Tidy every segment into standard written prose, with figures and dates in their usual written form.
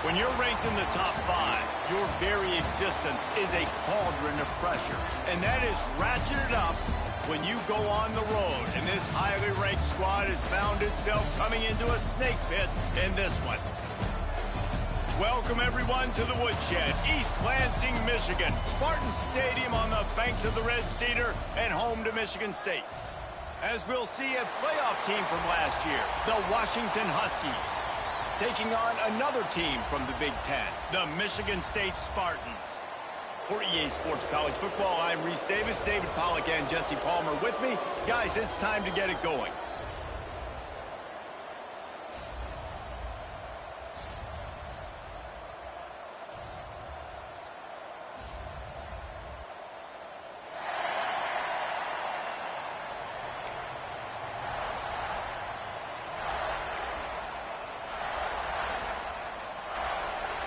When you're ranked in the top 5, your very existence is a cauldron of pressure. And that is ratcheted up when you go on the road. And this highly ranked squad has found itself coming into a snake pit in this one. Welcome, everyone, to the Woodshed, East Lansing, Michigan. Spartan Stadium on the banks of the Red Cedar and home to Michigan State. As we'll see, a playoff team from last year, the Washington Huskies, taking on another team from the Big Ten, the Michigan State Spartans. For EA Sports College Football, I'm Reese Davis, David Pollack, and Jesse Palmer with me. Guys, it's time to get it going.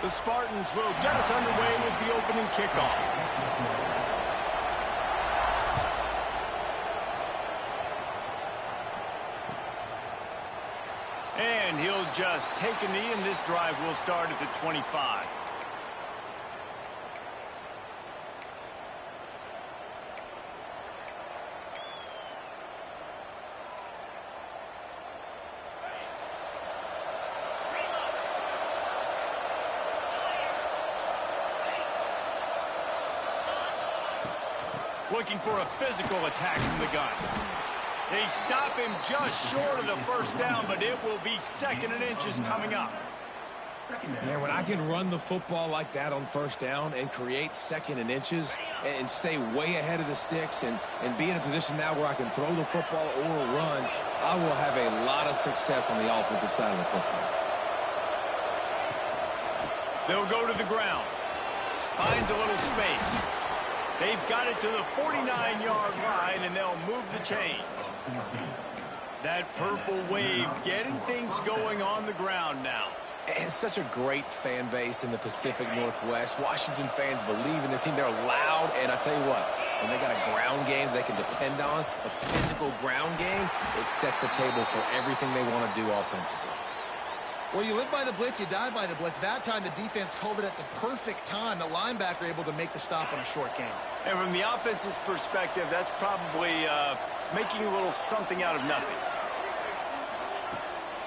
The Spartans will get us underway with the opening kickoff. And he'll just take a knee, and this drive will start at the 25. Looking for a physical attack from the gun. They stop him just short of the first down, but it will be 2nd and inches coming up. Man, when I can run the football like that on first down and create 2nd and inches and stay way ahead of the sticks and be in a position now where I can throw the football or run, I will have a lot of success on the offensive side of the football. They'll go to the ground. Finds a little space. They've got it to the 49-yard line, and they'll move the chains. That purple wave getting things going on the ground now. And such a great fan base in the Pacific Northwest. Washington fans believe in their team. They're loud, and I tell you what, when they got a ground game they can depend on, a physical ground game, it sets the table for everything they want to do offensively. Well, you live by the blitz, you die by the blitz. That time, the defense called it at the perfect time. The linebacker able to make the stop on a short game. And from the offense's perspective, that's probably making a little something out of nothing.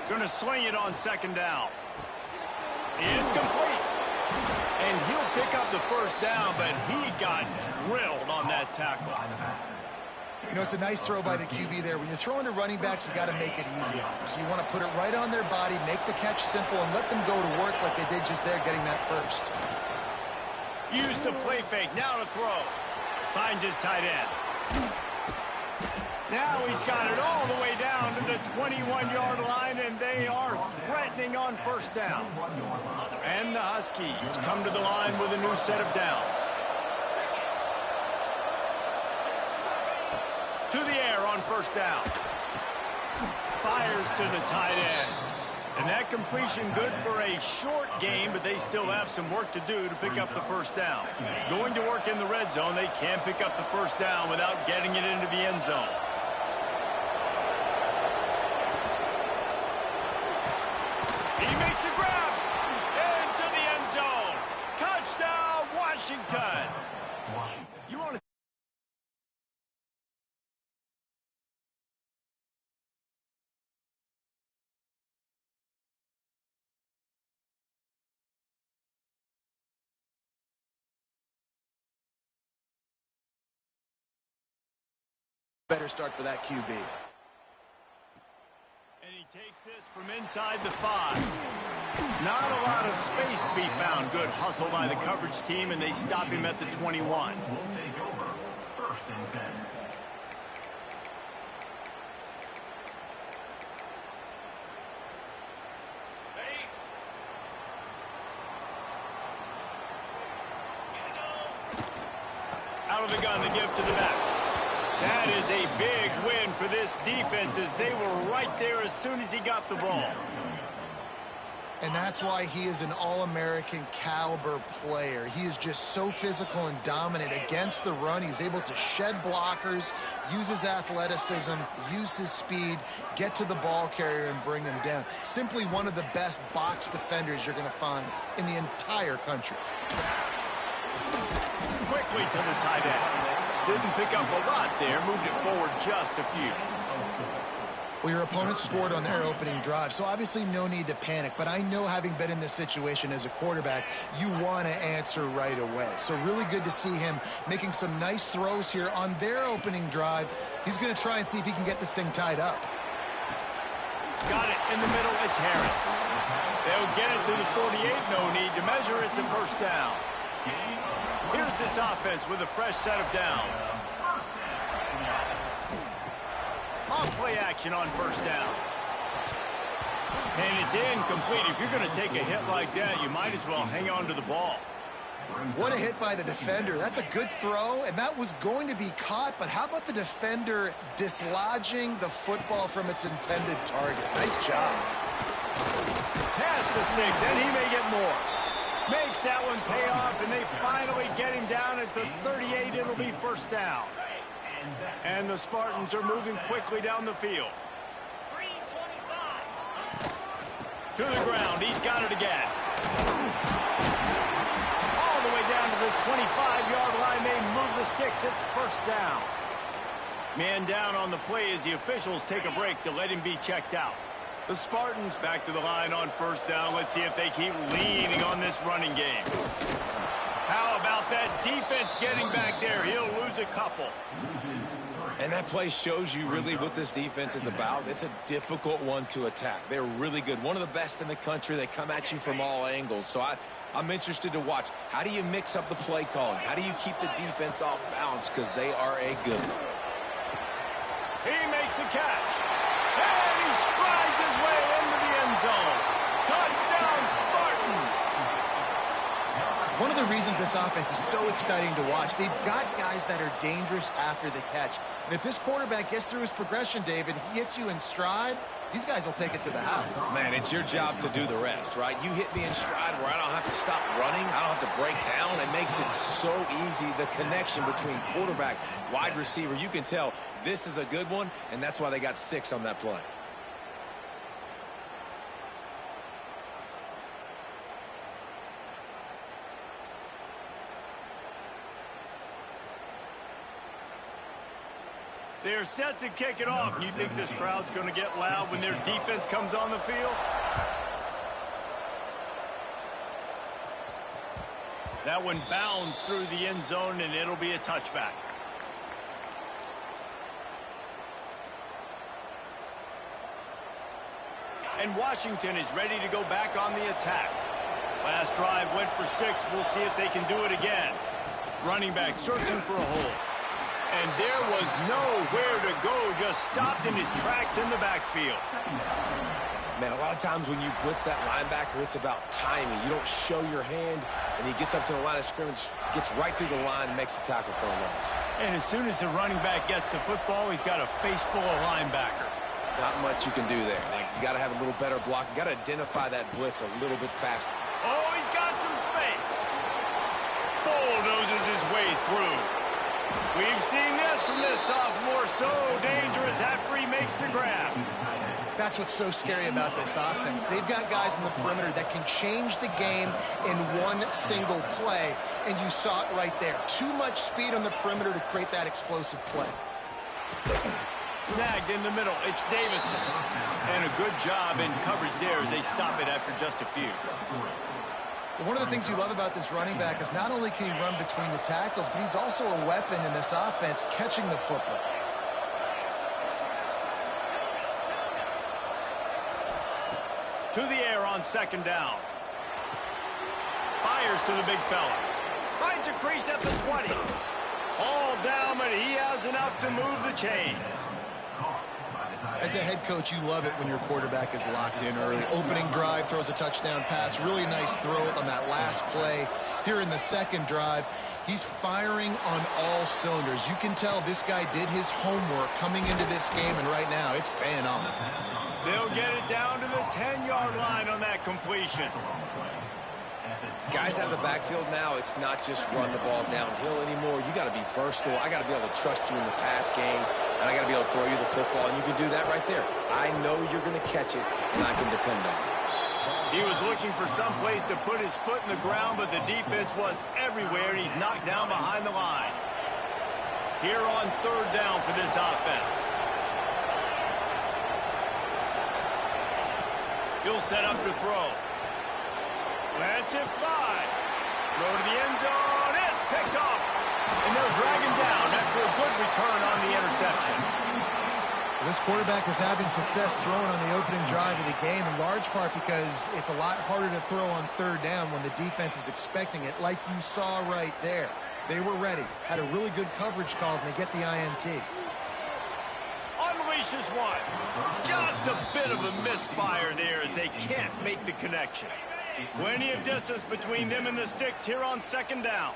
Going to swing it on 2nd down. It's complete. And he'll pick up the first down, but he got drilled on that tackle. You know, it's a nice throw by the QB there. When you're throwing to running backs, you got to make it easy on them. So you want to put it right on their body, make the catch simple, and let them go to work like they did just there, getting that first. Use the play fake. Now to throw. Finds his tight end. Now he's got it all the way down to the 21-yard line, and they are threatening on first down. And the Huskies come to the line with a new set of downs. To the air on first down. Fires to the tight end. And that completion good for a short game, but they still have some work to do to pick up the first down. Going to work in the red zone, they can't pick up the first down without getting it into the end zone. He makes a grab into the end zone. Touchdown, Washington. You want to better start for that QB. And he takes this from inside the 5. Not a lot of space to be found. Good hustle by the coverage team, and they stop him at the 21. We'll take over 1st and 10. Out of the gun, they give to the back. That is a big win for this defense as they were right there as soon as he got the ball. And that's why he is an All-American caliber player. He is just so physical and dominant against the run. He's able to shed blockers, use his athleticism, use his speed, get to the ball carrier and bring him down. Simply one of the best box defenders you're going to find in the entire country. Quickly to the tight end. Didn't pick up a lot there, moved it forward just a few. Well, your opponent scored on their opening drive, so obviously no need to panic. But I know, having been in this situation as a quarterback, you want to answer right away. So really good to see him making some nice throws here on their opening drive. He's going to try and see if he can get this thing tied up. Got it in the middle. It's Harris. They'll get it to the 48. No need to measure. It's a first down. Here's this offense with a fresh set of downs. On play action on first down. And it's incomplete. If you're going to take a hit like that, you might as well hang on to the ball. What a hit by the defender. That's a good throw, and that was going to be caught, but how about the defender dislodging the football from its intended target? Nice job. Pass the sticks, and he may get more. Makes that one pay off, and they finally get him down at the 38. It'll be first down. And the Spartans are moving quickly down the field. To the ground. He's got it again. All the way down to the 25-yard line. They move the sticks. It's first down. Man down on the play as the officials take a break to let him be checked out. The Spartans back to the line on first down. Let's see if they keep leaning on this running game. How about that defense getting back there? He'll lose a couple. And that play shows you really what this defense is about. It's a difficult one to attack. They're really good. One of the best in the country. They come at you from all angles. So I'm interested to watch. How do you mix up the play calling? How do you keep the defense off balance? Because they are a good one. He makes a catch. And he strides his way into the end zone. Touchdown, Spartans. One of the reasons this offense is so exciting to watch, they've got guys that are dangerous after the catch. And if this quarterback gets through his progression, David, he hits you in stride, these guys will take it to the house. Man, it's your job to do the rest, right? You hit me in stride where I don't have to stop running. I don't have to break down. It makes it so easy, the connection between quarterback, wide receiver. You can tell this is a good one, and that's why they got 6 on that play. They're set to kick it off. You think this crowd's going to get loud when their defense comes on the field? That one bounds through the end zone, and it'll be a touchback. And Washington is ready to go back on the attack. Last drive went for 6. We'll see if they can do it again. Running back searching for a hole. And there was nowhere to go, just stopped in his tracks in the backfield. Man, a lot of times when you blitz that linebacker, it's about timing. You don't show your hand, and he gets up to the line of scrimmage, gets right through the line, and makes the tackle for a loss. And as soon as the running back gets the football, he's got a face full of linebacker. Not much you can do there. Like, you got to have a little better block. You got to identify that blitz a little bit faster. Oh, he's got some space. Bulldozes his way through. We've seen this from this sophomore, so dangerous after he makes the grab. That's what's so scary about this offense. They've got guys in the perimeter that can change the game in one single play, and you saw it right there. Too much speed on the perimeter to create that explosive play. Snagged in the middle. It's Davison. And a good job in coverage there as they stop it after just a few. One of the things you love about this running back is not only can he run between the tackles, but he's also a weapon in this offense, catching the football. To the air on second down. Fires to the big fella. Finds a crease at the 20. All down, but he has enough to move the chains. As a head coach, you love it when your quarterback is locked in early. Opening drive, throws a touchdown pass. Really nice throw on that last play. Here in the second drive, he's firing on all cylinders. You can tell this guy did his homework coming into this game, and right now it's paying off. They'll get it down to the 10-yard line on that completion. Guys out of the backfield now, it's not just run the ball downhill anymore. You got to be versatile. I got to be able to trust you in the pass game, and I got to be able to throw you the football, and you can do that right there. I know you're going to catch it, and I can depend on it. He was looking for some place to put his foot in the ground, but the defense was everywhere, and he's knocked down behind the line. Here on third down for this offense. He'll set up to throw. Lets it fly. Throw to the end zone. It's picked off. And they'll drag him down after a good return on the interception. This quarterback is having success throwing on the opening drive of the game, in large part because it's a lot harder to throw on third down when the defense is expecting it, like you saw right there. They were ready, had a really good coverage call, and they get the INT. Unleashes one. Just a bit of a misfire there as they can't make the connection. Plenty of distance between them and the sticks here on second down.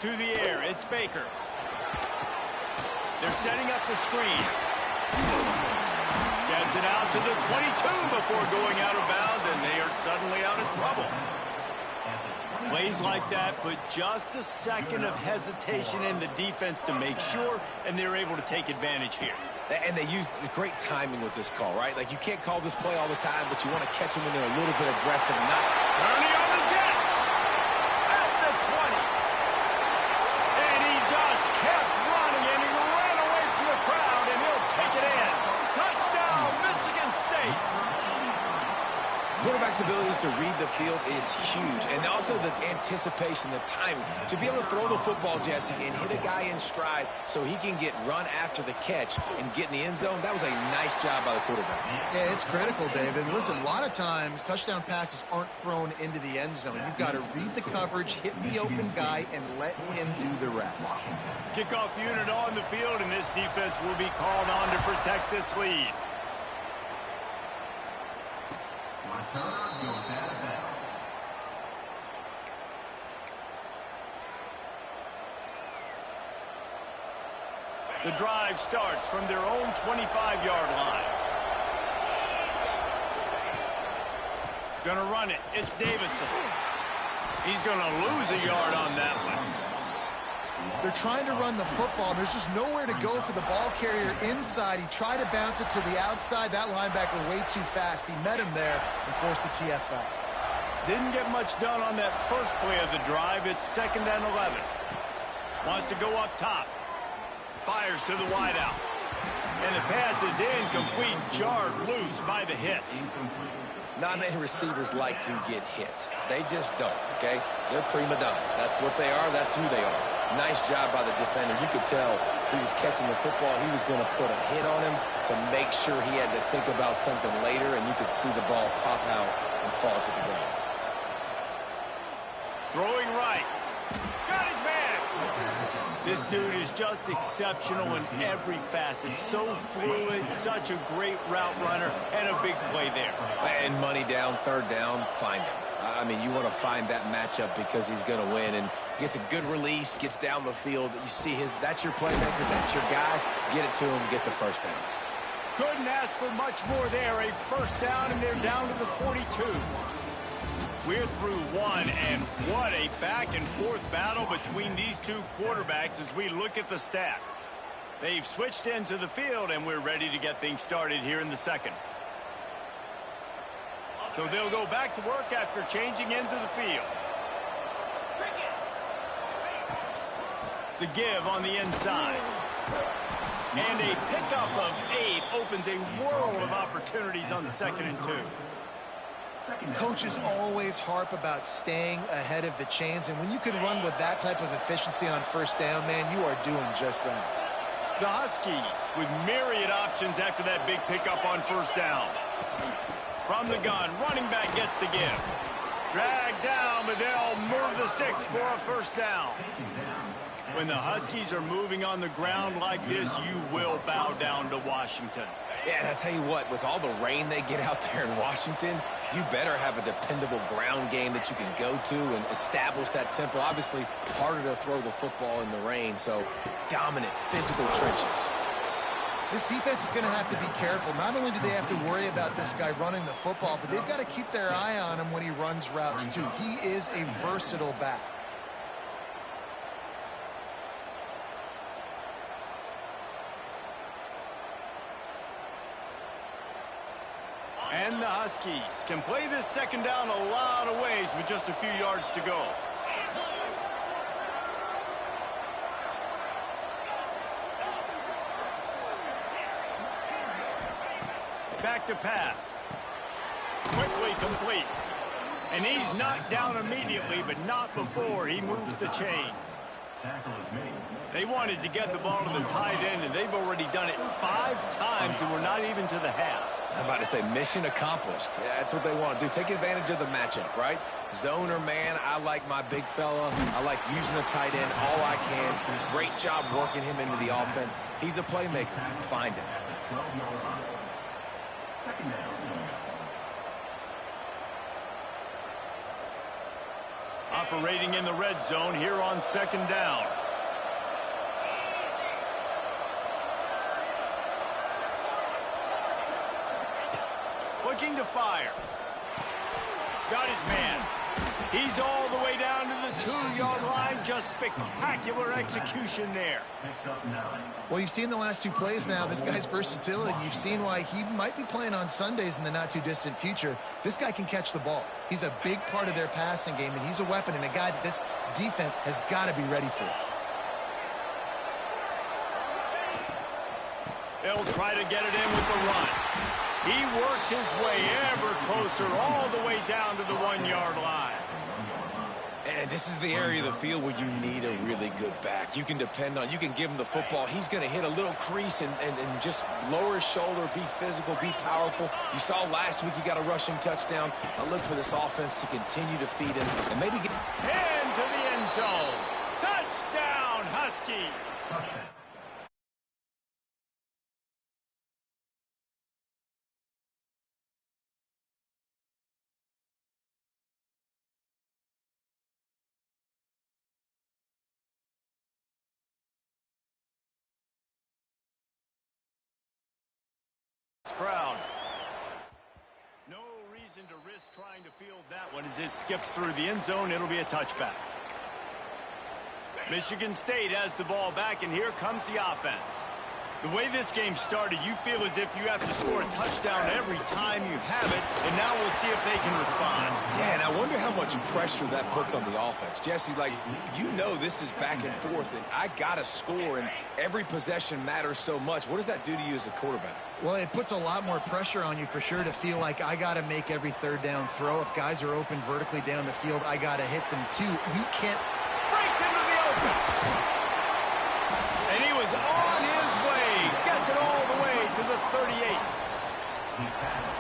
To the air, it's Baker. They're setting up the screen. Gets it out to the 22 before going out of bounds, and they are suddenly out of trouble. Plays like that, but just a second of hesitation in the defense to make sure, and they're able to take advantage here. And they use great timing with this call, right? Like, you can't call this play all the time, but you want to catch them when they're a little bit aggressive. Ernie on the Jets at the 20. And he just kept running, and he ran away from the crowd, and he'll take it in. Touchdown, Michigan State. Quarterback's abilities to read the field is huge, and also the anticipation, the timing. To be able to throw the football, Jesse, and hit a guy in stride so he can get run after the catch and get in the end zone, that was a nice job by the quarterback. Yeah, it's critical, David. Listen, a lot of times touchdown passes aren't thrown into the end zone. You've got to read the coverage, hit the open guy, and let him do the rest. Kickoff unit on the field, and this defense will be called on to protect this lead. Return goes out of bounds. The drive starts from their own 25-yard line. Gonna run it. It's Davison. He's gonna lose a yard on that one. They're trying to run the football. There's just nowhere to go for the ball carrier inside. He tried to bounce it to the outside. That linebacker way too fast. He met him there and forced the TFL. Didn't get much done on that first play of the drive. It's 2nd and 11. Wants to go up top. Fires to the wideout. And the pass is incomplete, jarred loose by the hit. Not many receivers like to get hit. They just don't, okay? They're prima donnas. That's what they are. That's who they are. Nice job by the defender. You could tell he was catching the football. He was going to put a hit on him to make sure he had to think about something later, and you could see the ball pop out and fall to the ground. Throwing right. Got his man. This dude is just exceptional in every facet. So fluid, such a great route runner, and a big play there. And money down, third down, find him. I mean, you want to find that matchup because he's going to win, and gets a good release, gets down the field. You see that's your playmaker, that's your guy. Get it to him, get the first down. Couldn't ask for much more there. A first down, and they're down to the 42. We're through one, and what a back-and-forth battle between these two quarterbacks as we look at the stats. They've switched into the field, and we're ready to get things started here in the second. So they'll go back to work after changing into the field. The give on the inside. And a pickup of 8 opens a world of opportunities on the 2nd and 2. Coaches always harp about staying ahead of the chains, and when you can run with that type of efficiency on first down, man, you are doing just that. The Huskies with myriad options after that big pickup on first down. From the gun, running back gets the give. Dragged down but they'll move the sticks for a first down. When the Huskies are moving on the ground like this, you will bow down to Washington. Yeah, and I tell you what, with all the rain they get out there in Washington, you better have a dependable ground game that you can go to and establish that tempo. Obviously, harder to throw the football in the rain, so dominant physical trenches. This defense is going to have to be careful. Not only do they have to worry about this guy running the football, but they've got to keep their eye on him when he runs routes, too. He is a versatile back. And the Huskies can play this second down a lot of ways with just a few yards to go. Back to pass. Quickly complete. And he's knocked down immediately, but not before he moves the chains. They wanted to get the ball to the tight end, and they've already done it 5 times, and we're not even to the half. I'm about to say mission accomplished. Yeah, that's what they want to do. Take advantage of the matchup, right? Zone or man, I like my big fella. I like using the tight end all I can. Great job working him into the offense. He's a playmaker. Find him. Operating in the red zone here on second down. Looking to fire. Got his man. He's all the way down to the 2-yard line. Just spectacular execution there. Well, you've seen the last 2 plays now. This guy's versatility. You've seen why he might be playing on Sundays in the not-too-distant future. This guy can catch the ball. He's a big part of their passing game, and he's a weapon and a guy that this defense has got to be ready for. They'll try to get it in with the run. He works his way ever closer all the way down to the 1-yard line. And this is the area of the field where you need a really good back. You can depend on, you can give him the football. He's going to hit a little crease and just lower his shoulder, be physical, be powerful. You saw last week he got a rushing touchdown. I look for this offense to continue to feed him and maybe get into the end zone. Touchdown, Huskies. Crowd. No reason to risk trying to field that one as it skips through the end zone. It'll be a touchback. Michigan State has the ball back, and here comes the offense. The way this game started, you feel as if you have to score a touchdown every time you have it, and now we'll see if they can respond. Yeah, and I wonder how much pressure that puts on the offense. Jesse, like, you know this is back and forth, and I got to score, and every possession matters so much. What does that do to you as a quarterback? Well, it puts a lot more pressure on you for sure to feel like I got to make every third down throw. If guys are open vertically down the field, I got to hit them too. We can't. Breaks into the open. And he was on his way. Gets it all the way to the 38.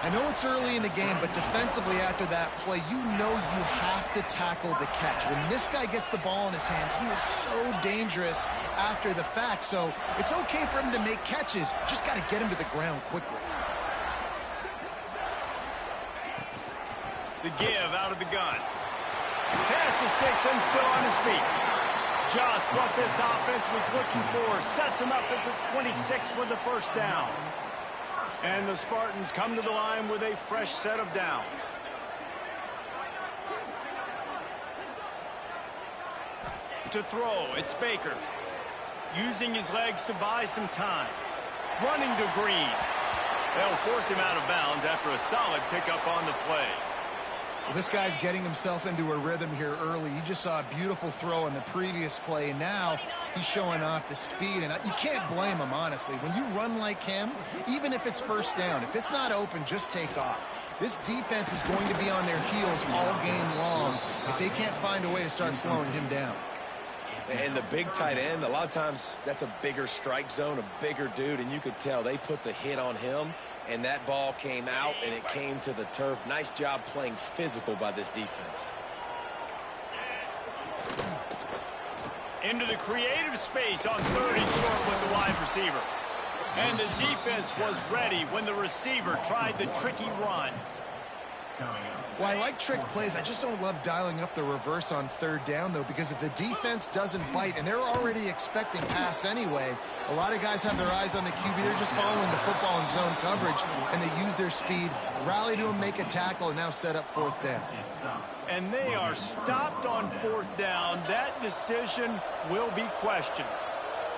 I know it's early in the game, but defensively after that play, you know you have to tackle the catch. When this guy gets the ball in his hands, he is so dangerous after the fact. So it's okay for him to make catches. Just got to get him to the ground quickly. The give out of the gun. Pass the sticks and still on his feet. Just what this offense was looking for. Sets him up at the 26 with the first down. And the Spartans come to the line with a fresh set of downs. To throw, it's Baker. Using his legs to buy some time. Running to Green. They'll force him out of bounds after a solid pickup on the play. Well, this guy's getting himself into a rhythm here early. You just saw a beautiful throw in the previous play, and now he's showing off the speed, and you can't blame him, honestly. When you run like him, even if it's first down, if it's not open, just take off. This defense is going to be on their heels all game long if they can't find a way to start slowing him down. And the big tight end, a lot of times that's a bigger strike zone, a bigger dude, and you could tell they put the hit on him, and that ball came out, and it came to the turf. Nice job playing physical by this defense. Into the creative space on 3rd and short with the wide receiver. And the defense was ready when the receiver tried the tricky run. Well, I like trick plays. I just don't love dialing up the reverse on 3rd down, though, because if the defense doesn't bite, and they're already expecting pass anyway, a lot of guys have their eyes on the QB. They're just following the football in zone coverage, and they use their speed, rally to him, make a tackle, and now set up 4th down. And they are stopped on 4th down. That decision will be questioned.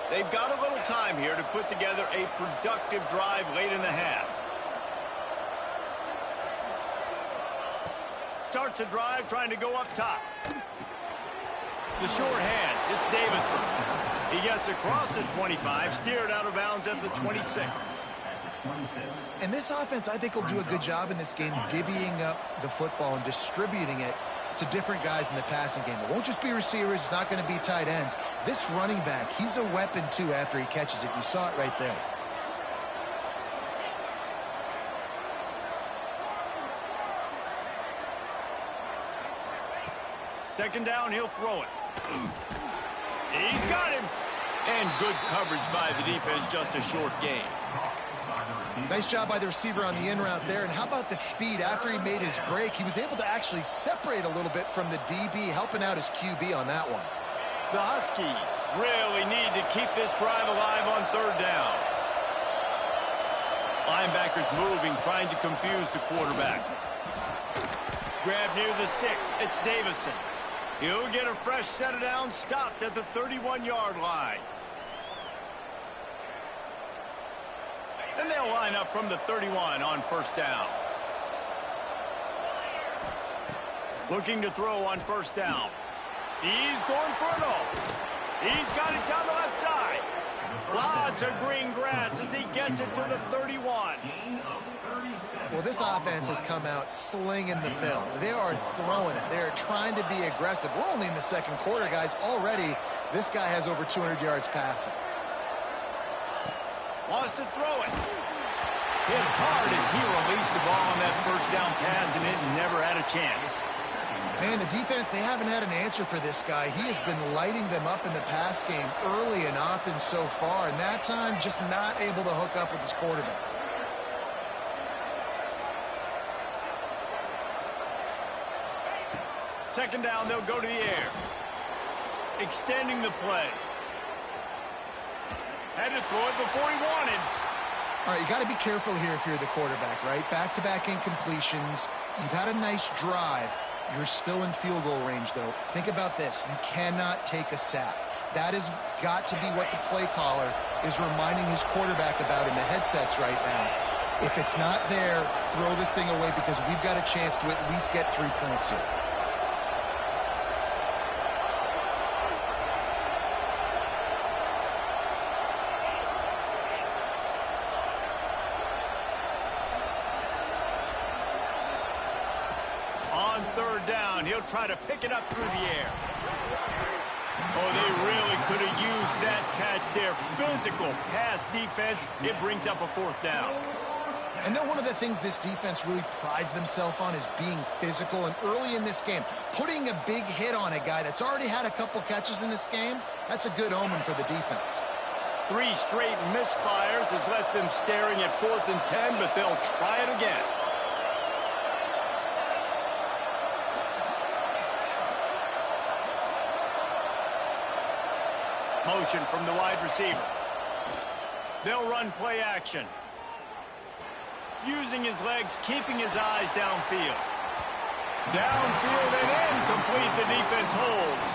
They've got a little time here to put together a productive drive late in the half. Starts the drive trying to go up top. The short hands, it's Davison. He gets across the 25, steered out of bounds at the 26. And this offense, I think, will do a good job in this game divvying up the football and distributing it to different guys in the passing game. It won't just be receivers. It's not going to be tight ends. This running back, he's a weapon, too, after he catches it. You saw it right there. Second down, he'll throw it. He's got him. And good coverage by the defense, just a short gain. Nice job by the receiver on the in route there. And how about the speed? After he made his break, he was able to actually separate a little bit from the DB, helping out his QB on that one. The Huskies really need to keep this drive alive on 3rd down. Linebackers moving, trying to confuse the quarterback. Grab near the sticks. It's Davison. He'll get a fresh set of downs, stopped at the 31-yard line. Then they'll line up from the 31 on 1st down. Looking to throw on 1st down. He's going for it all. He's got it down the left side. Lots of green grass as he gets it to the 31. Well, this offense has come out slinging the pill. They are throwing it. They're trying to be aggressive. We're only in the 2nd quarter, guys. Already, this guy has over 200 yards passing. Wants to throw it. Hit hard as he released the ball on that 1st down pass, and it never had a chance. Man, the defense, they haven't had an answer for this guy. He has been lighting them up in the pass game early and often so far, and that time just not able to hook up with his quarterback. Second down, they'll go to the air. Extending the play. Had to throw it before he wanted. All right, you got to be careful here if you're the quarterback, right? Back-to-back incompletions. You've had a nice drive. You're still in field goal range, though. Think about this. You cannot take a sack. That has got to be what the play caller is reminding his quarterback about in the headsets right now. If it's not there, throw this thing away because we've got a chance to at least get 3 points here. On 3rd down, he'll try to pick it up through the air. Oh, they really could have used that catch there. Physical pass defense. It brings up a 4th down. I know one of the things this defense really prides themselves on is being physical. And early in this game, putting a big hit on a guy that's already had a couple catches in this game, that's a good omen for the defense. 3 straight misfires has left them staring at 4th and 10, but they'll try it again. Motion from the wide receiver. They'll run play action. Using his legs, keeping his eyes downfield. Downfield and incomplete. The defense holds.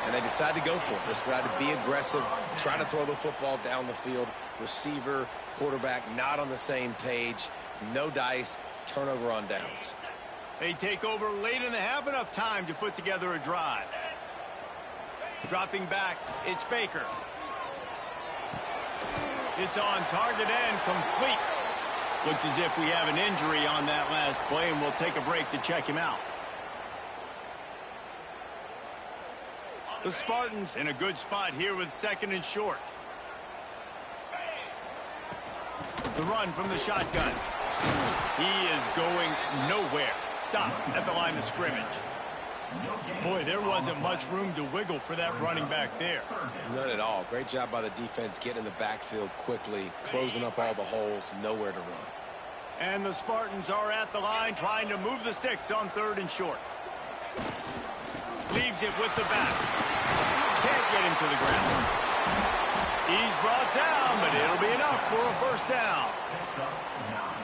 And they decide to go for it. They decide to be aggressive, try to throw the football down the field. Receiver, quarterback, not on the same page. No dice, turnover on downs. They take over late in the half, enough time to put together a drive. Dropping back, it's Baker. It's on target and complete. Looks as if we have an injury on that last play, and we'll take a break to check him out. The Spartans in a good spot here with 2nd and short. The run from the shotgun. He is going nowhere. Stop at the line of scrimmage. Boy, there wasn't much room to wiggle for that running back there. None at all. Great job by the defense getting in the backfield quickly, closing up all the holes, nowhere to run. And the Spartans are at the line trying to move the sticks on 3rd and short. Leaves it with the back. Can't get him to the ground. He's brought down, but it'll be enough for a first down.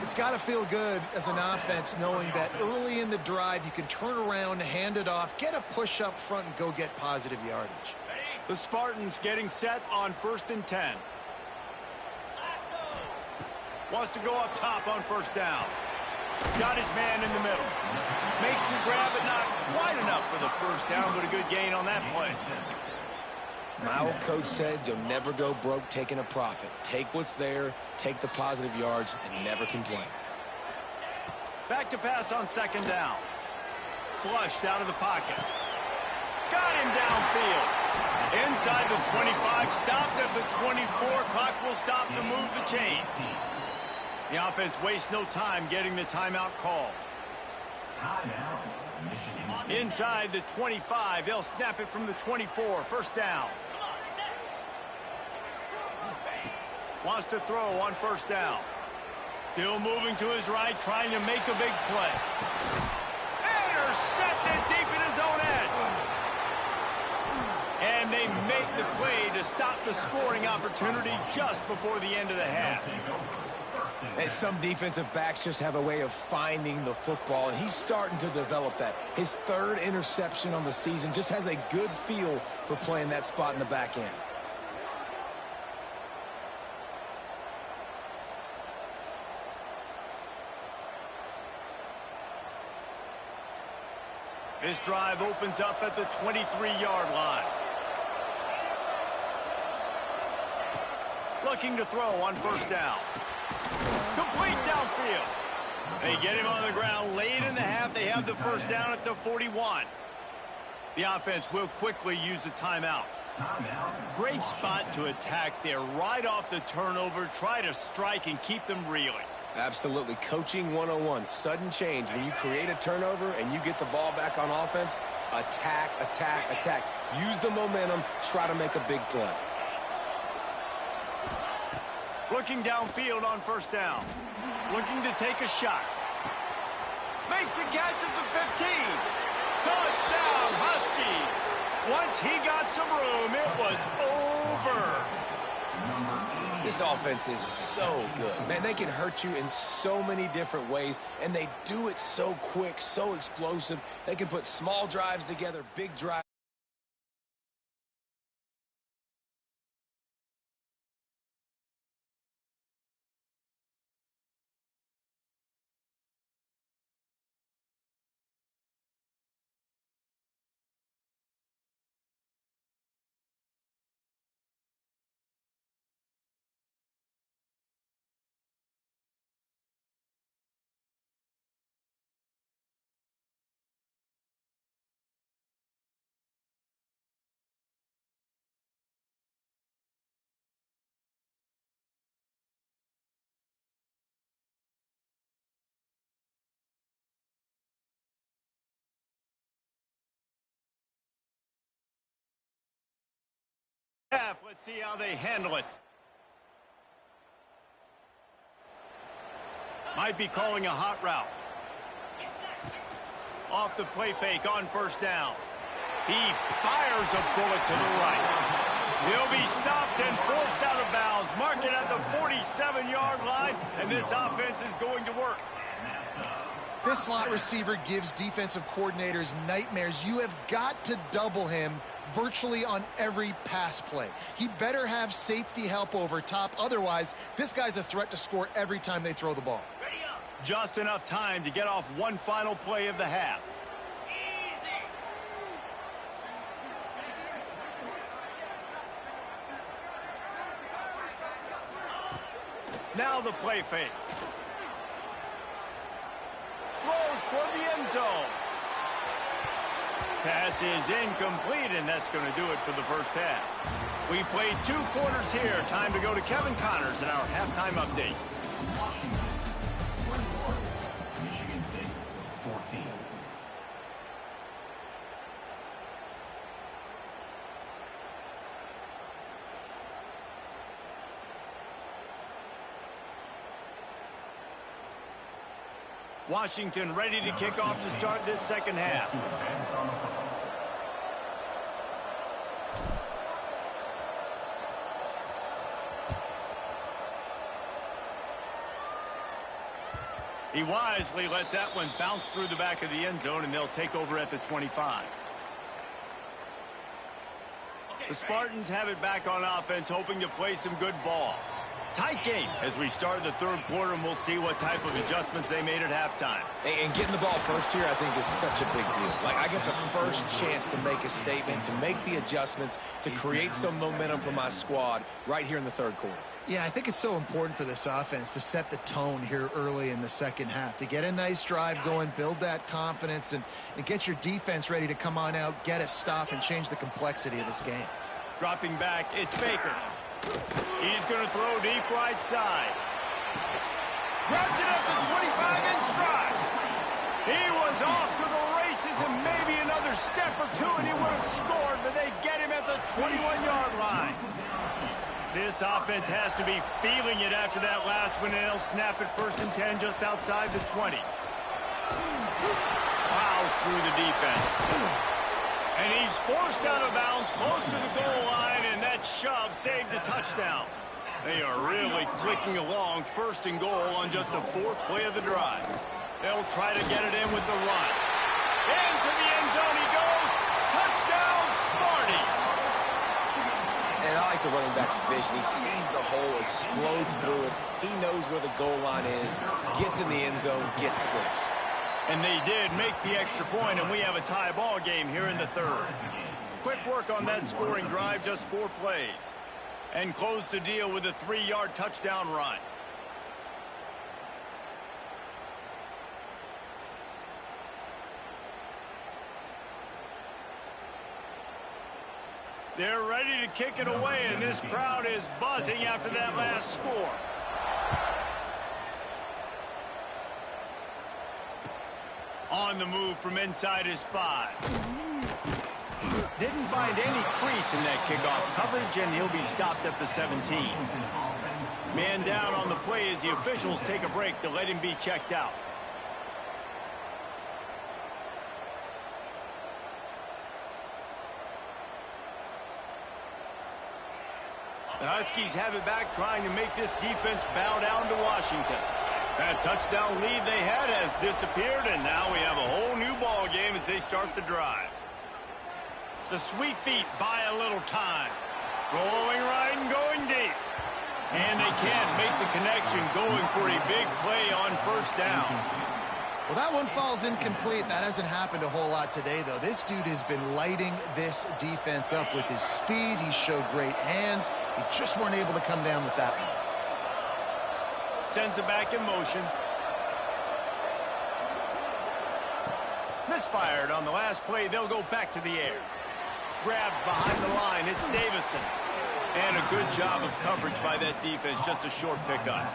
It's got to feel good as an offense knowing that early in the drive you can turn around, hand it off, get a push up front, and go get positive yardage. The Spartans getting set on 1st and 10. Wants to go up top on 1st down. Got his man in the middle. Makes the grab, but not quite enough for the first down, but a good gain on that play. My old coach said you'll never go broke taking a profit. Take what's there, take the positive yards, and never complain. Back to pass on 2nd down. Flushed out of the pocket. Got him downfield. Inside the 25, stopped at the 24. Clock will stop to move the chains. The offense wastes no time getting the timeout call. Inside the 25, they'll snap it from the 24. First down. Wants to throw on 1st down. Still moving to his right, trying to make a big play. Intercepted deep in his own end. And they make the play to stop the scoring opportunity just before the end of the half. And some defensive backs just have a way of finding the football, and he's starting to develop that. His 3rd interception on the season, just has a good feel for playing that spot in the back end. This drive opens up at the 23-yard line. Looking to throw on 1st down. Complete downfield. They get him on the ground late in the half. They have the first down at the 41. The offense will quickly use a timeout. Great spot to attack there. Right off the turnover, try to strike and keep them reeling. Absolutely. Coaching 101. Sudden change. When you create a turnover and you get the ball back on offense, attack, attack, attack. Use the momentum. Try to make a big play. Looking downfield on 1st down. Looking to take a shot. Makes a catch at the 15. Touchdown, Huskies. Once he got some room, it was over. This offense is so good. Man, they can hurt you in so many different ways, and they do it so quick, so explosive. They can put small drives together, big drives. Let's see how they handle it. Might be calling a hot route. Off the play fake on 1st down. He fires a bullet to the right. He'll be stopped and forced out of bounds. Marked it at the 47-yard line, and this offense is going to work. This slot receiver gives defensive coordinators nightmares. You have got to double him virtually on every pass play. He better have safety help over top. Otherwise, this guy's a threat to score every time they throw the ball. Just enough time to get off one final play of the half. Now the play fake. Throws toward the end zone. Pass is incomplete, and that's going to do it for the first half. We played 2 quarters here. Time to go to Kevin Connors in our halftime update. Michigan State, 14. Washington ready to kick off to start this second half. He wisely lets that one bounce through the back of the end zone, and they'll take over at the 25. The Spartans have it back on offense, hoping to play some good ball. Tight game as we start the third quarter, and we'll see what type of adjustments they made at halftime. And getting the ball first here, I think, is such a big deal. Like, I get the first chance to make a statement, to make the adjustments, to create some momentum for my squad right here in the third quarter. Yeah, I think it's so important for this offense to set the tone here early in the second half, to get a nice drive going, build that confidence, and get your defense ready to come on out, get a stop, and change the complexity of this game. Dropping back, it's Baker. He's going to throw deep right side. Grabs it at the 25 in stride. He was off to the races and maybe another step or two and he would have scored, but they get him at the 21-yard line. This offense has to be feeling it after that last one, and they'll snap it 1st and 10 just outside the 20. Plows through the defense. And he's forced out of bounds close to the goal line, and that shove saved the touchdown. They are really clicking along, 1st and goal on just the 4th play of the drive. They'll try to get it in with the run. Into the end zone he goes. Touchdown, Sparty. And I like the running back's vision. He sees the hole, explodes through it. He knows where the goal line is, gets in the end zone, gets 6. And they did make the extra point, and we have a tie ball game here in the third. Quick work on that scoring drive, just 4 plays. And close the deal with a 3-yard touchdown run. They're ready to kick it away, and this crowd is buzzing after that last score. On the move from inside his 5. Didn't find any crease in that kickoff coverage, and he'll be stopped at the 17. Man down on the play as the officials take a break to let him be checked out. The Huskies have it back, trying to make this defense bow down to Washington. That touchdown lead they had has disappeared, and now we have a whole new ball game as they start the drive. The Sweet Feet buy a little time. Rolling right and going deep. And they can't make the connection, going for a big play on 1st down. Well, that one falls incomplete. That hasn't happened a whole lot today, though. This dude has been lighting this defense up with his speed. He showed great hands. He just weren't able to come down with that one. Sends it back in motion. Misfired on the last play. They'll go back to the air. Grabbed behind the line. It's Davison. And a good job of coverage by that defense. Just a short pickup.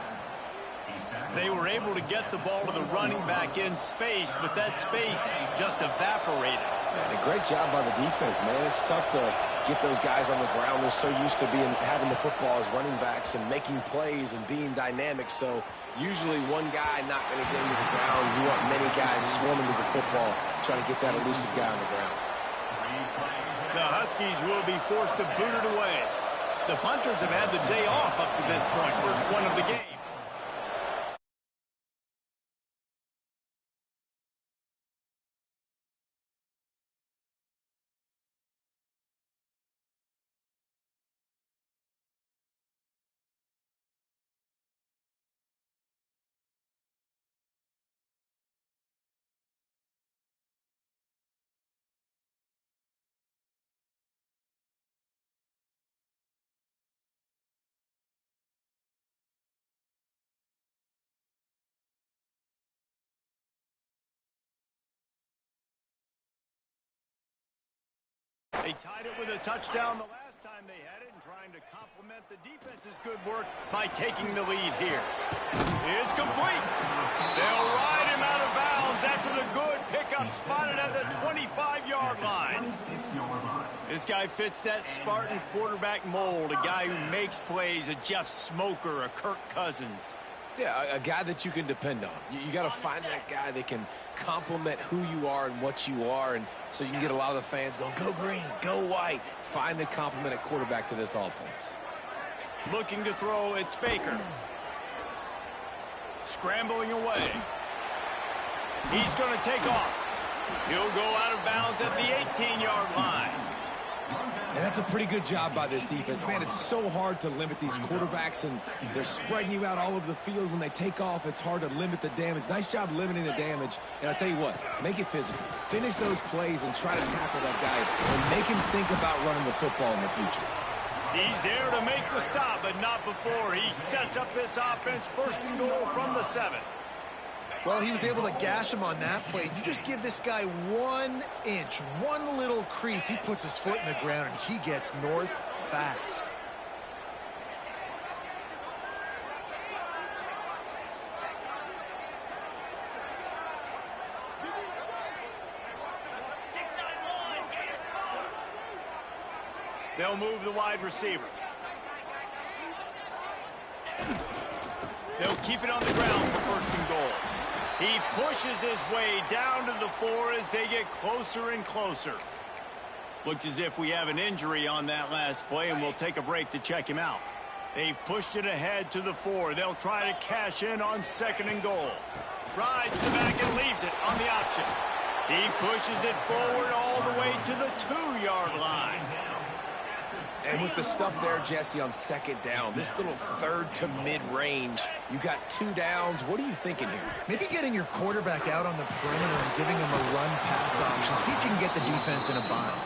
They were able to get the ball to the running back in space, but that space just evaporated. And a great job by the defense, man. It's tough to get those guys on the ground. They're so used to having the football as running backs and making plays and being dynamic. So usually one guy not going to get into the ground. You want many guys swarming to the football, trying to get that elusive guy on the ground. The Huskies will be forced to boot it away. The punters have had the day off up to this point. First one of the game. They tied it with a touchdown the last time they had it, and trying to complement the defense's good work by taking the lead here. It's complete. They'll ride him out of bounds after the good pickup, spotted at the 25-yard line. This guy fits that Spartan quarterback mold, a guy who makes plays, a Jeff Smoker, a Kirk Cousins. Yeah, a guy that you can depend on. You got to find that guy that can complement who you are and what you are, and so you can get a lot of the fans going, go green, go white. Find the complement at quarterback to this offense. Looking to throw, it's Baker. Scrambling away. He's going to take off. He'll go out of bounds at the 18-yard line. And that's a pretty good job by this defense. Man, it's so hard to limit these quarterbacks, and they're spreading you out all over the field. When they take off, it's hard to limit the damage. Nice job limiting the damage. And I'll tell you what, make it physical. Finish those plays and try to tackle that guy and make him think about running the football in the future. He's there to make the stop, but not before he sets up this offense. First and goal from the 7. Well, he was able to gash him on that play. You just give this guy 1 inch, one little crease. He puts his foot in the ground, and he gets north fast. They'll move the wide receiver. They'll keep it on the ground for first and goal. He pushes his way down to the 4 as they get closer and closer. Looks as if we have an injury on that last play, and we'll take a break to check him out. They've pushed it ahead to the 4. They'll try to cash in on second and goal. Rides the back and leaves it on the option. He pushes it forward all the way to the 2-yard line. And with the stuff there, Jesse, on second down, this little third to mid-range, you got 2 downs. What are you thinking here? Maybe getting your quarterback out on the perimeter and giving him a run-pass option. See if you can get the defense in a bind.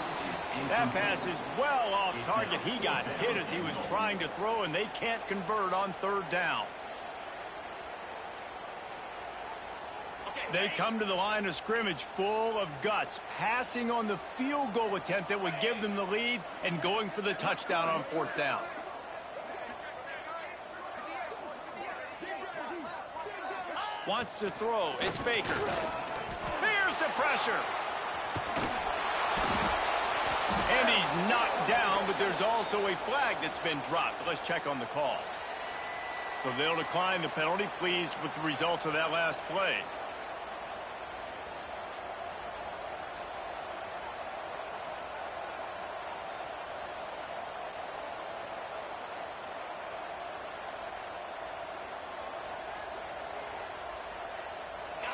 That pass is well off target. He got hit as he was trying to throw, and they can't convert on third down. They come to the line of scrimmage full of guts, passing on the field goal attempt that would give them the lead and going for the touchdown on fourth down. Wants to throw. It's Baker. Here's the pressure. And he's knocked down, but there's also a flag that's been dropped. Let's check on the call. So they'll decline the penalty, pleased with the results of that last play.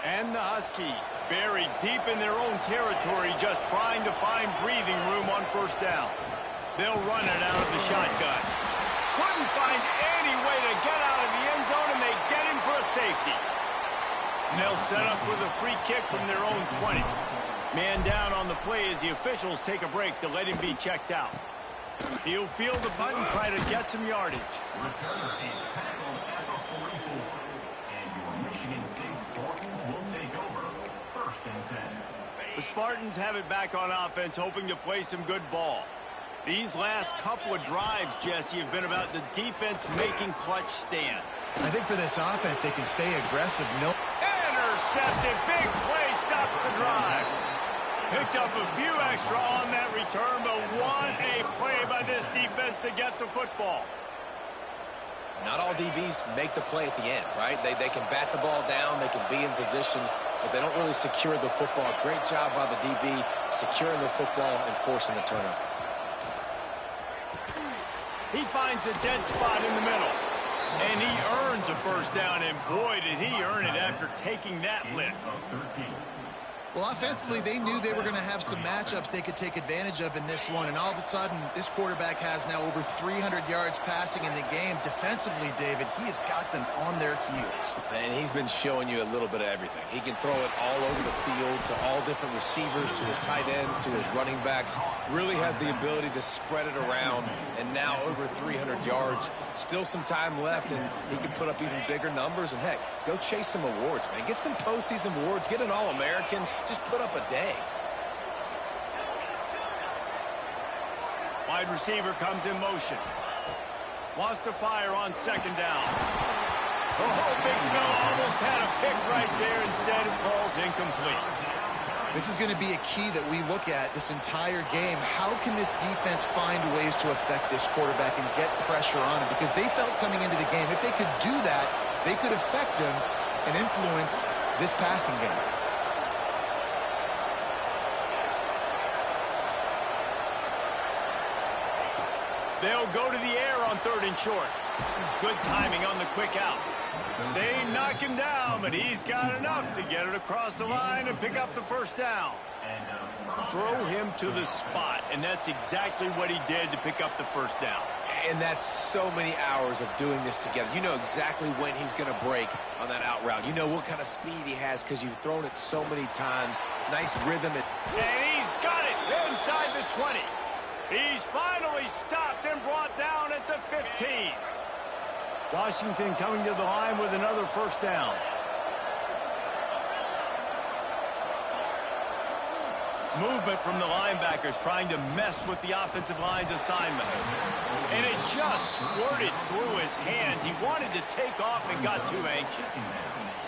And the Huskies buried deep in their own territory, just trying to find breathing room on first down. They'll run it out of the shotgun. Couldn't find any way to get out of the end zone, and they get him for a safety. And they'll set up with a free kick from their own 20. Man down on the play as the officials take a break to let him be checked out. He'll field the punt and try to get some yardage. Returner is tackled at the 44. And your Michigan State Spartans will take over. First and 10. The Spartans have it back on offense, hoping to play some good ball. These last couple of drives, Jesse, have been about the defense making clutch stand. I think for this offense, they can stay aggressive. Intercepted. Big play stops the drive. Picked up a few extra on that return, but what a play by this defense to get the football. Not all DBs make the play at the end, right? They can bat the ball down, they can be in position, but they don't really secure the football. Great job by the DB securing the football and forcing the turnover. He finds a dead spot in the middle, and he earns a first down, and boy, did he earn it after taking that lift. Well, offensively, they knew they were going to have some matchups they could take advantage of in this one, and all of a sudden, this quarterback has now over 300 yards passing in the game. Defensively, David, he has got them on their heels. And he's been showing you a little bit of everything. He can throw it all over the field to all different receivers, to his tight ends, to his running backs. Really has the ability to spread it around, and now over 300 yards. Still some time left, and he can put up even bigger numbers. And, heck, go chase some awards, man. Get some postseason awards. Get an All-American. Just put up a day. Wide receiver comes in motion. Wants to fire on second down. Oh, big fella almost had a pick right there. Instead, it falls incomplete. This is going to be a key that we look at this entire game. How can this defense find ways to affect this quarterback and get pressure on him? Because they felt coming into the game, if they could do that, they could affect him and influence this passing game. They'll go to the air on 3rd and short. Good timing on the quick out. They knock him down, but he's got enough to get it across the line and pick up the first down. Throw him to the spot, and that's exactly what he did to pick up the first down. And that's so many hours of doing this together. You know exactly when he's going to break on that out route. You know what kind of speed he has because you've thrown it so many times. Nice rhythm. And he's got it inside the 20. He's finally stopped and brought down at the 15. Washington coming to the line with another first down. Movement from the linebackers trying to mess with the offensive line's assignments. And it just squirted through his hands. He wanted to take off and got too anxious.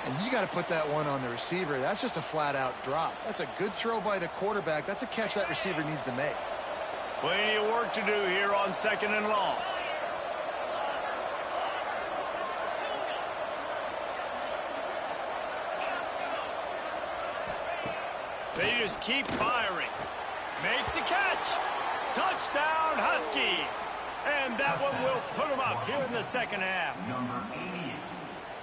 And you got to put that one on the receiver. That's just a flat-out drop. That's a good throw by the quarterback. That's a catch that receiver needs to make. Plenty of work to do here on 2nd and long. They just keep firing. Makes the catch. Touchdown, Huskies. And that one will put them up here in the second half.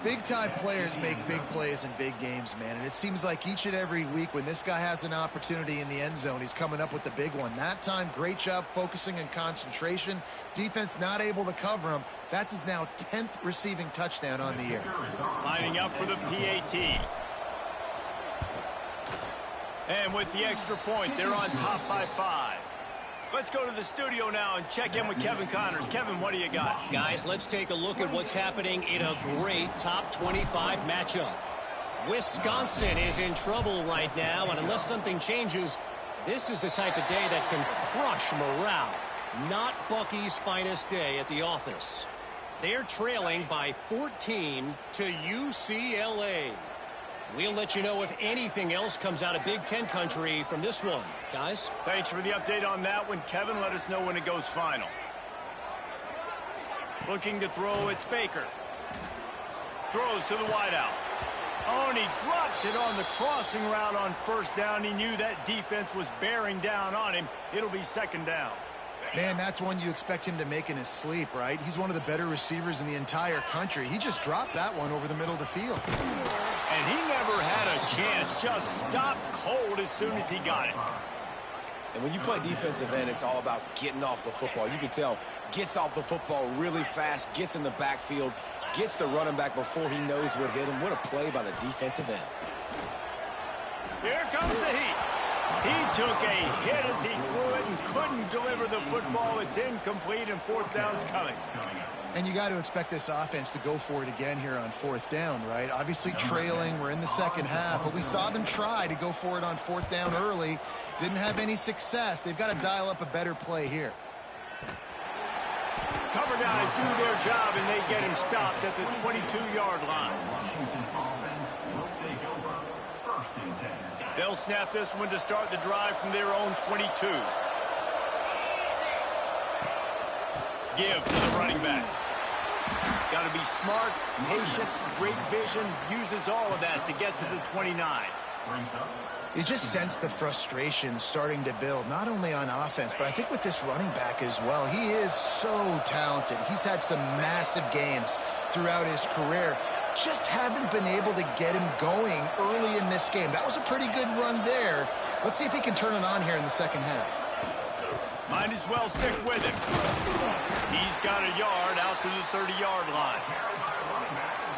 Big-time players make big plays in big games, man. And it seems like each and every week when this guy has an opportunity in the end zone, he's coming up with the big one. That time, great job focusing and concentration. Defense not able to cover him. That's his now 10th receiving touchdown on the year. Lining up for the PAT. And with the extra point, they're on top by 5. Let's go to the studio now and check in with Kevin Connors. Kevin, what do you got? Guys, let's take a look at what's happening in a great top 25 matchup. Wisconsin is in trouble right now, and unless something changes, this is the type of day that can crush morale. Not Bucky's finest day at the office. They're trailing by 14 to UCLA. We'll let you know if anything else comes out of Big Ten country from this one. Guys? Thanks for the update on that one, Kevin. Let us know when it goes final. Looking to throw, it's Baker. Throws to the wideout. Oh, and he drops it on the crossing route on first down. He knew that defense was bearing down on him. It'll be second down. Man, that's one you expect him to make in his sleep, right? He's one of the better receivers in the entire country. He just dropped that one over the middle of the field. And he never had a chance. Just stopped cold as soon as he got it. And when you play defensive end, it's all about getting off the football. You can tell, gets off the football really fast, gets in the backfield, gets the running back before he knows what hit him. What a play by the defensive end. Here comes the heat. He took a hit as he threw it and couldn't deliver the football. It's incomplete, and fourth down's coming. And you got to expect this offense to go for it again here on fourth down, right? Obviously trailing. We're in the second half, but we saw them try to go for it on fourth down early. Didn't have any success. They've got to dial up a better play here. Cover guys do their job, and they get him stopped at the 22-yard line. They'll snap this one to start the drive from their own 22. Give to the running back. Got to be smart, patient, great vision, uses all of that to get to the 29. You just sense the frustration starting to build, not only on offense, but I think with this running back as well. He is so talented. He's had some massive games throughout his career. Just haven't been able to get him going early in this game. That was a pretty good run there. Let's see if he can turn it on here in the second half. Might as well stick with him. He's got a yard out to the 30-yard line.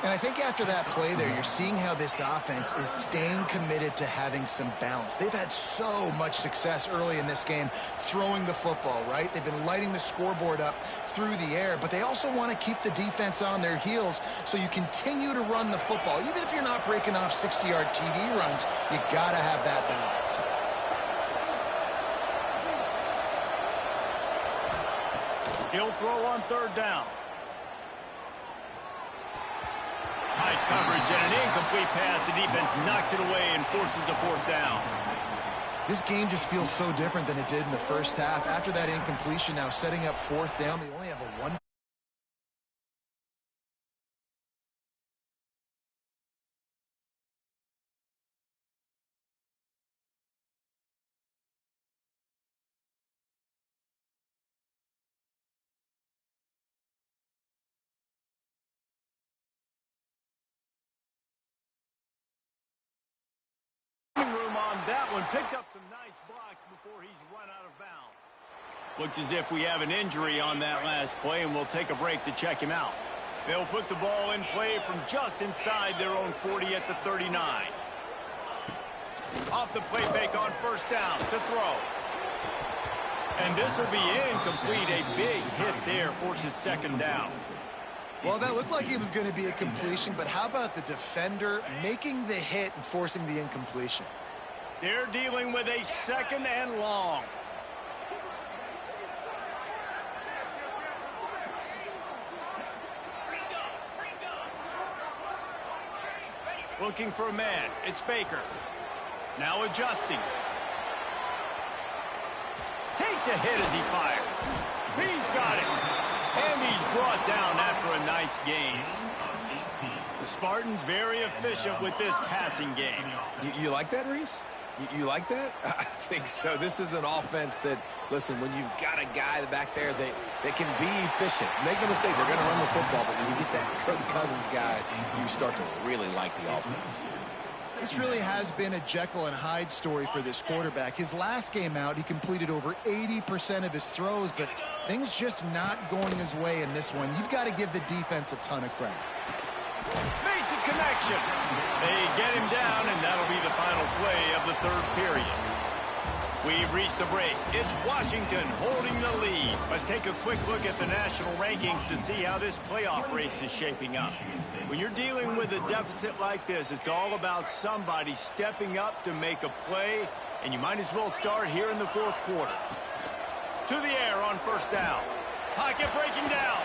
And I think after that play there, you're seeing how this offense is staying committed to having some balance. They've had so much success early in this game throwing the football, right? They've been lighting the scoreboard up through the air, but they also want to keep the defense on their heels so you continue to run the football. Even if you're not breaking off 60-yard TD runs, you got to have that balance. He'll throw on third down. Tight coverage and an incomplete pass. The defense knocks it away and forces a fourth down. This game just feels so different than it did in the first half. After that incompletion, now setting up 4th down, they only have a 1. Room on that one. Picked up some nice blocks before he's run out of bounds. Looks as if we have an injury on that last play, and we'll take a break to check him out. They'll put the ball in play from just inside their own 40 at the 39. Off the play fake on 1st down to throw. And this will be incomplete. A big hit there forces 2nd down. Well, that looked like it was going to be a completion, but how about the defender making the hit and forcing the incompletion? They're dealing with a 2nd and long. Looking for a man. It's Baker. Now adjusting. Takes a hit as he fires. He's got it. And he's brought down after a nice gain. The Spartans very efficient with this passing game. You like that, Reese? You like that? I think so. This is an offense that, listen, when you've got a guy back there that can be efficient. Make no mistake, they're going to run the football, but when you get that Kirk Cousins guys, you start to really like the offense. This really has been a Jekyll and Hyde story for this quarterback. His last game out, he completed over 80% of his throws, but things just not going his way in this one. You've got to give the defense a ton of credit. Makes a connection. They get him down, and that'll be the final play of the 3rd period. We've reached the break. It's Washington holding the lead. Let's take a quick look at the national rankings to see how this playoff race is shaping up. When you're dealing with a deficit like this, it's all about somebody stepping up to make a play, and you might as well start here in the 4th quarter. To the air on 1st down. Pocket breaking down.